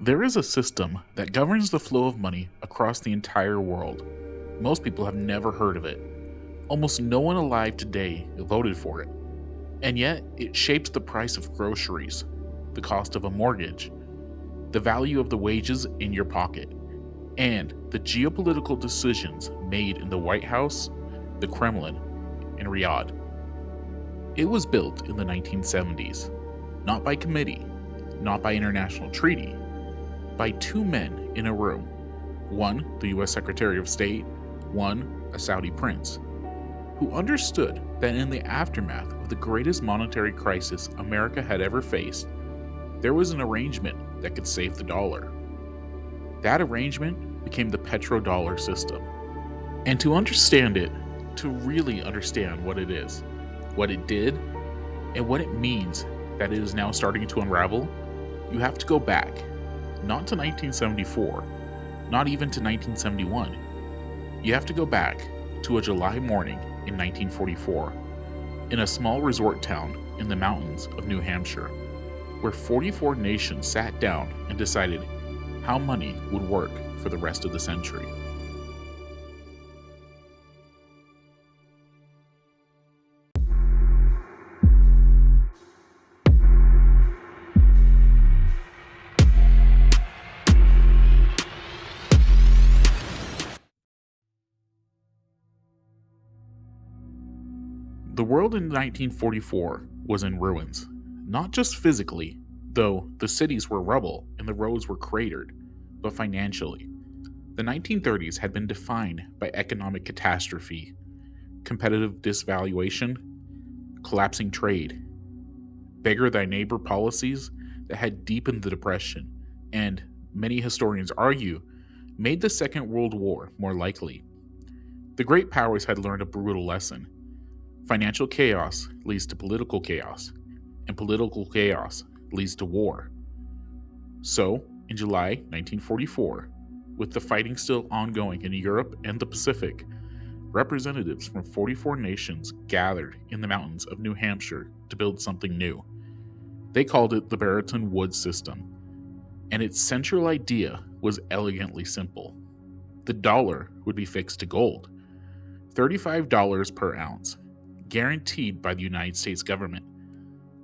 There is a system that governs the flow of money across the entire world. Most people have never heard of it. Almost no one alive today voted for it. And yet, it shapes the price of groceries, the cost of a mortgage, the value of the wages in your pocket, and the geopolitical decisions made in the White House, the Kremlin, and Riyadh. It was built in the 1970s, not by committee, not by international treaty, by two men in a room, one the US Secretary of State, one a Saudi prince, who understood that in the aftermath of the greatest monetary crisis America had ever faced, there was an arrangement that could save the dollar. That arrangement became the petrodollar system. And to understand it, to really understand what it is, what it did, and what it means that it is now starting to unravel, you have to go back, not to 1974, not even to 1971. You have to go back to a July morning in 1944, in a small resort town in the mountains of New Hampshire, where 44 nations sat down and decided how money would work for the rest of the century. The world in 1944 was in ruins, not just physically, though the cities were rubble and the roads were cratered, but financially. The 1930s had been defined by economic catastrophe, competitive disvaluation, collapsing trade, beggar thy neighbor policies that had deepened the Depression, and, many historians argue, made the Second World War more likely. The great powers had learned a brutal lesson. Financial chaos leads to political chaos, and political chaos leads to war. So, in July 1944, with the fighting still ongoing in Europe and the Pacific, representatives from 44 nations gathered in the mountains of New Hampshire to build something new. They called it the Bretton Woods system, and its central idea was elegantly simple. The dollar would be fixed to gold, $35 per ounce, guaranteed by the United States government,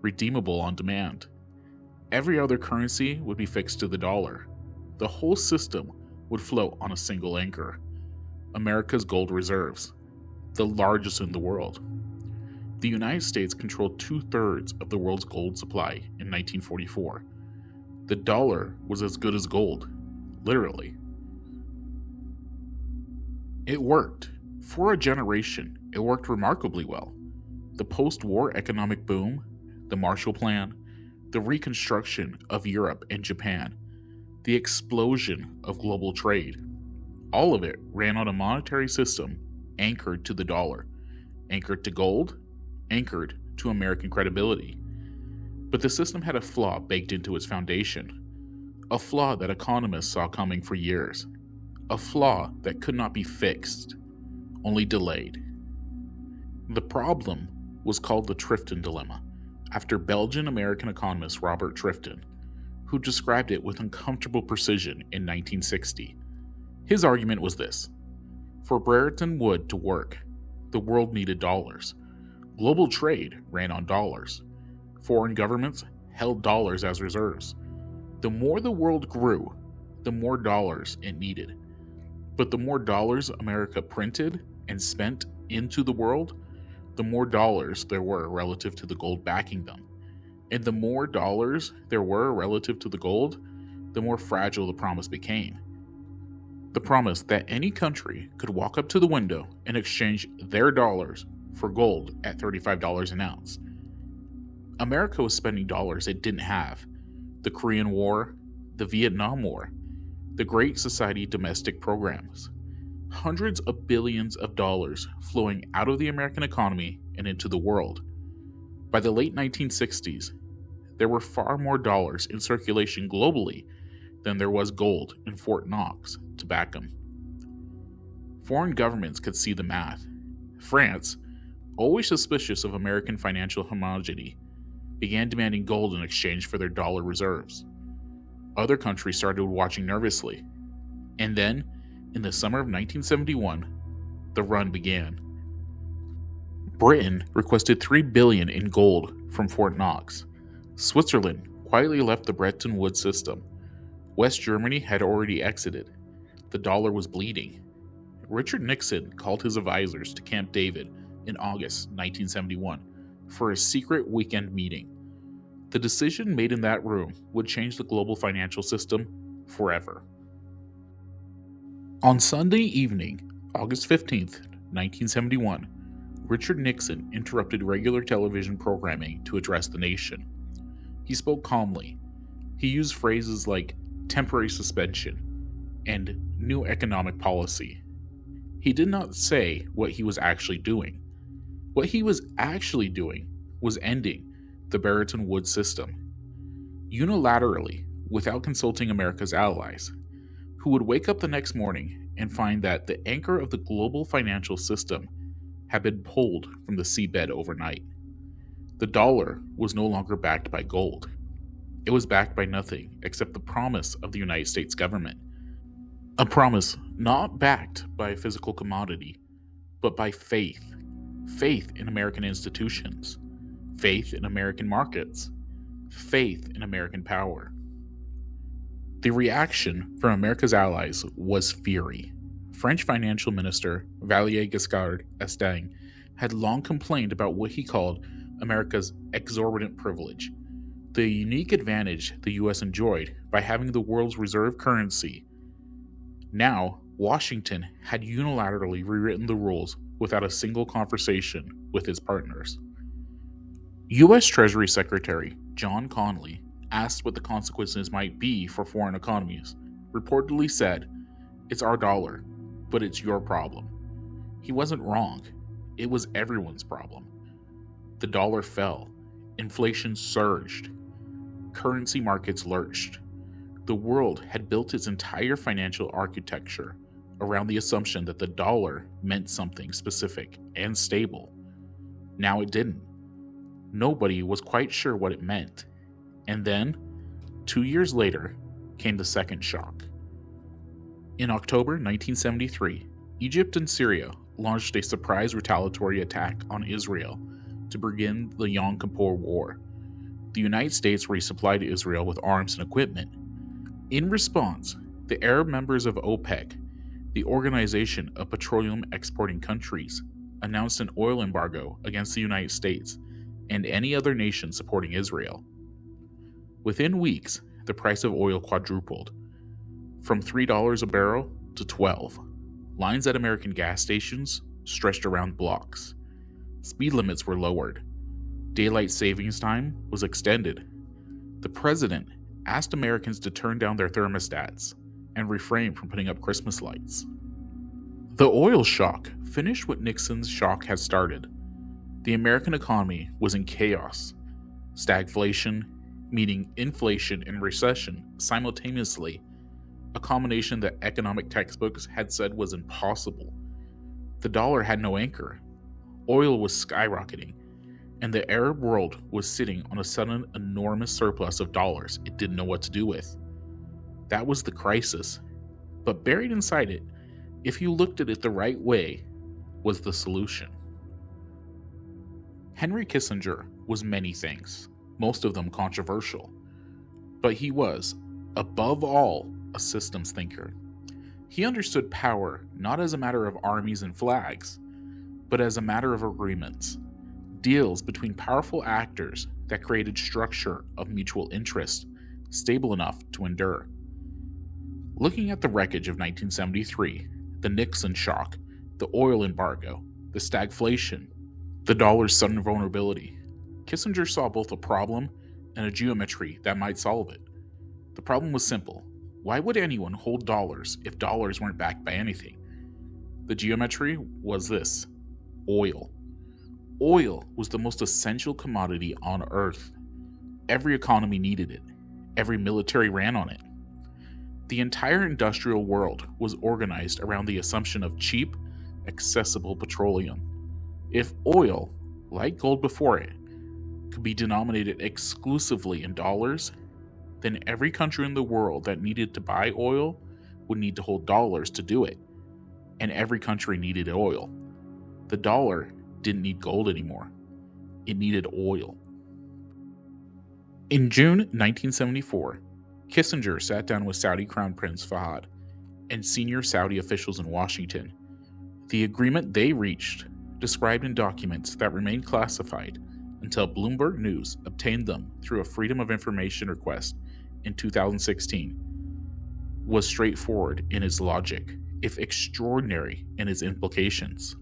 redeemable on demand. Every other currency would be fixed to the dollar. The whole system would float on a single anchor: America's gold reserves, the largest in the world. The United States controlled 2/3 of the world's gold supply in 1944. The dollar was as good as gold, literally. It worked. For a generation, it worked remarkably well. The post-war economic boom, the Marshall Plan, the reconstruction of Europe and Japan, the explosion of global trade, all of it ran on a monetary system anchored to the dollar, anchored to gold, anchored to American credibility. But the system had a flaw baked into its foundation, a flaw that economists saw coming for years, a flaw that could not be fixed, only delayed. The problem was called the Trifton Dilemma, after Belgian-American economist Robert Trifton, who described it with uncomfortable precision in 1960. His argument was this: for Bretton Woods to work, the world needed dollars. Global trade ran on dollars. Foreign governments held dollars as reserves. The more the world grew, the more dollars it needed. But the more dollars America printed and spent into the world, the more dollars there were relative to the gold backing them. And the more dollars there were relative to the gold, the more fragile the promise became. The promise that any country could walk up to the window and exchange their dollars for gold at $35 an ounce. America was spending dollars it didn't have. The Korean War, the Vietnam War, the Great Society domestic programs. Hundreds of billions of dollars flowing out of the American economy and into the world. By the late 1960s, there were far more dollars in circulation globally than there was gold in Fort Knox to back them. Foreign governments could see the math. France, always suspicious of American financial homogeneity, began demanding gold in exchange for their dollar reserves. Other countries started watching nervously. And then, in the summer of 1971, the run began. Britain requested $3 billion in gold from Fort Knox. Switzerland quietly left the Bretton Woods system. West Germany had already exited. The dollar was bleeding. Richard Nixon called his advisors to Camp David in August 1971 for a secret weekend meeting. The decision made in that room would change the global financial system forever. On Sunday evening, August 15th, 1971, Richard Nixon interrupted regular television programming to address the nation. He spoke calmly. He used phrases like temporary suspension and new economic policy. He did not say what he was actually doing. What he was actually doing was ending the Bretton Woods system, unilaterally, without consulting America's allies, who would wake up the next morning and find that the anchor of the global financial system had been pulled from the seabed overnight. The dollar was no longer backed by gold. It was backed by nothing except the promise of the United States government. A promise not backed by a physical commodity, but by faith. Faith in American institutions. Faith in American markets. Faith in American power. The reaction from America's allies was fury. French financial minister Valéry Giscard d'Estaing had long complained about what he called America's exorbitant privilege, the unique advantage the U.S. enjoyed by having the world's reserve currency. Now, Washington had unilaterally rewritten the rules without a single conversation with his partners. U.S. Treasury Secretary John Connally, asked what the consequences might be for foreign economies, reportedly said, "It's our dollar, but it's your problem." He wasn't wrong. It was everyone's problem. The dollar fell. Inflation surged. Currency markets lurched. The world had built its entire financial architecture around the assumption that the dollar meant something specific and stable. Now it didn't. Nobody was quite sure what it meant. And then, 2 years later, came the second shock. In October 1973, Egypt and Syria launched a surprise retaliatory attack on Israel to begin the Yom Kippur War. The United States resupplied Israel with arms and equipment. In response, the Arab members of OPEC, the Organization of Petroleum Exporting Countries, announced an oil embargo against the United States and any other nation supporting Israel. Within weeks, the price of oil quadrupled, from $3 a barrel to $12. Lines at American gas stations stretched around blocks. Speed limits were lowered. Daylight savings time was extended. The president asked Americans to turn down their thermostats and refrain from putting up Christmas lights. The oil shock finished what Nixon's shock had started. The American economy was in chaos. Stagflation, meaning inflation and recession simultaneously, a combination that economic textbooks had said was impossible. The dollar had no anchor. Oil was skyrocketing, and the Arab world was sitting on a sudden enormous surplus of dollars it didn't know what to do with. That was the crisis. But buried inside it, if you looked at it the right way, was the solution. Henry Kissinger was many things, most of them controversial, but he was, above all, a systems thinker. He understood power not as a matter of armies and flags, but as a matter of agreements, deals between powerful actors that created structure of mutual interest, stable enough to endure. Looking at the wreckage of 1973, the Nixon shock, the oil embargo, the stagflation, the dollar's sudden vulnerability, Kissinger saw both a problem and a geometry that might solve it. The problem was simple. Why would anyone hold dollars if dollars weren't backed by anything? The geometry was this: oil. Oil was the most essential commodity on Earth. Every economy needed it. Every military ran on it. The entire industrial world was organized around the assumption of cheap, accessible petroleum. If oil, like gold before it, could be denominated exclusively in dollars, then every country in the world that needed to buy oil would need to hold dollars to do it. And every country needed oil. The dollar didn't need gold anymore. It needed oil. In June 1974, Kissinger sat down with Saudi Crown Prince Fahd and senior Saudi officials in Washington. The agreement they reached, described in documents that remained classified until Bloomberg News obtained them through a Freedom of Information request in 2016, was straightforward in its logic, if extraordinary in its implications.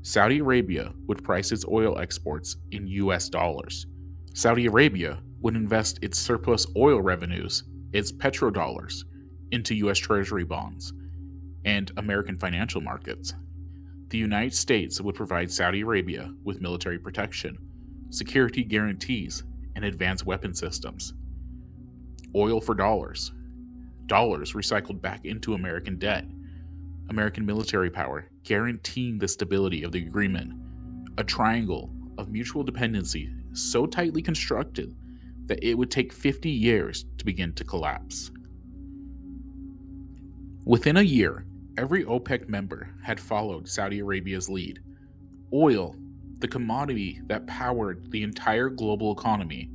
Saudi Arabia would price its oil exports in US dollars. Saudi Arabia would invest its surplus oil revenues, its petrodollars, into US Treasury bonds and American financial markets. The United States would provide Saudi Arabia with military protection, security guarantees, and advanced weapon systems. Oil for dollars. Dollars recycled back into American debt. American military power guaranteeing the stability of the agreement. A triangle of mutual dependency so tightly constructed that it would take 50 years to begin to collapse. Within a year, every OPEC member had followed Saudi Arabia's lead. Oil, the commodity that powered the entire global economy,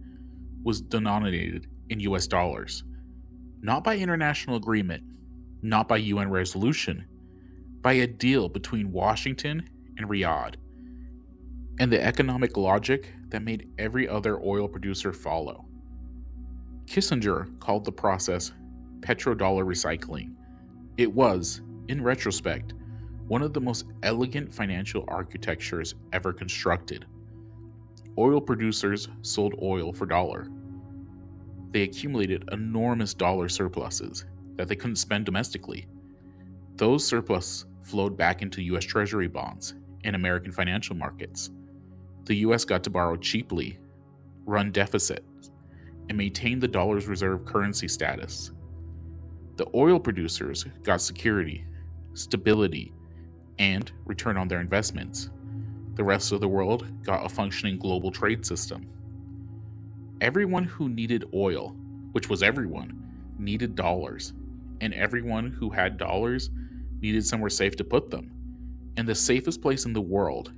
was denominated in US dollars. Not by international agreement, not by UN resolution, by a deal between Washington and Riyadh, and the economic logic that made every other oil producer follow. Kissinger called the process petrodollar recycling. It was, in retrospect, one of the most elegant financial architectures ever constructed. Oil producers sold oil for dollar. They accumulated enormous dollar surpluses that they couldn't spend domestically. Those surplus flowed back into US Treasury bonds and American financial markets. The US got to borrow cheaply, run deficits, and maintain the dollar's reserve currency status. The oil producers got security, stability, and return on their investments. The rest of the world got a functioning global trade system. Everyone who needed oil, which was everyone, needed dollars, and everyone who had dollars needed somewhere safe to put them. And the safest place in the world,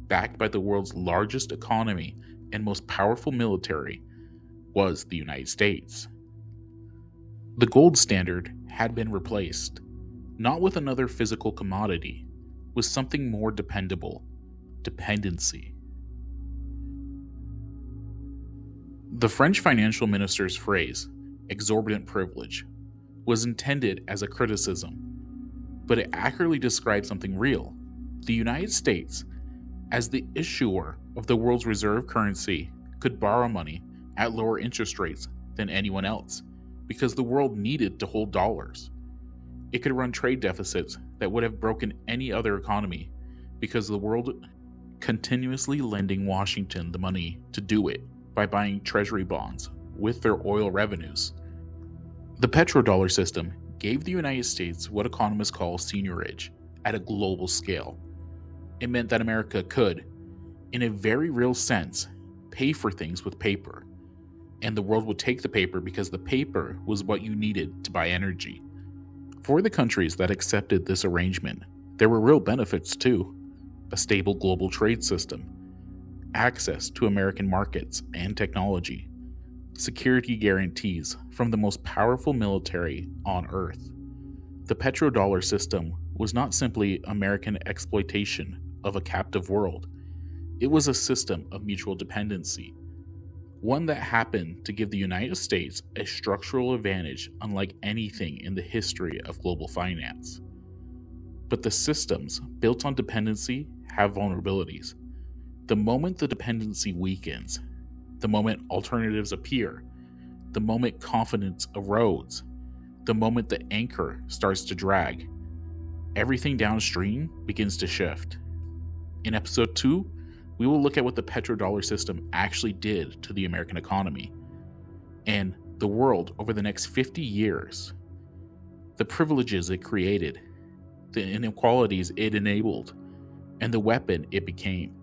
backed by the world's largest economy and most powerful military, was the United States. The gold standard had been replaced, not with another physical commodity, with something more dependable: dependency. The French financial minister's phrase, exorbitant privilege, was intended as a criticism, but it accurately described something real. The United States, as the issuer of the world's reserve currency, could borrow money at lower interest rates than anyone else because the world needed to hold dollars. It could run trade deficits that would have broken any other economy because the world continuously lending Washington the money to do it by buying treasury bonds with their oil revenues. The petrodollar system gave the United States what economists call seigniorage at a global scale. It meant that America could, in a very real sense, pay for things with paper, and the world would take the paper because the paper was what you needed to buy energy. For the countries that accepted this arrangement, there were real benefits too: a stable global trade system, access to American markets and technology, security guarantees from the most powerful military on Earth. The petrodollar system was not simply American exploitation of a captive world. It was a system of mutual dependency, one that happened to give the United States a structural advantage unlike anything in the history of global finance. But the systems built on dependency have vulnerabilities. The moment the dependency weakens, the moment alternatives appear, the moment confidence erodes, the moment the anchor starts to drag, everything downstream begins to shift. In episode 2, we will look at what the petrodollar system actually did to the American economy and the world over the next 50 years, the privileges it created, the inequalities it enabled, and the weapon it became.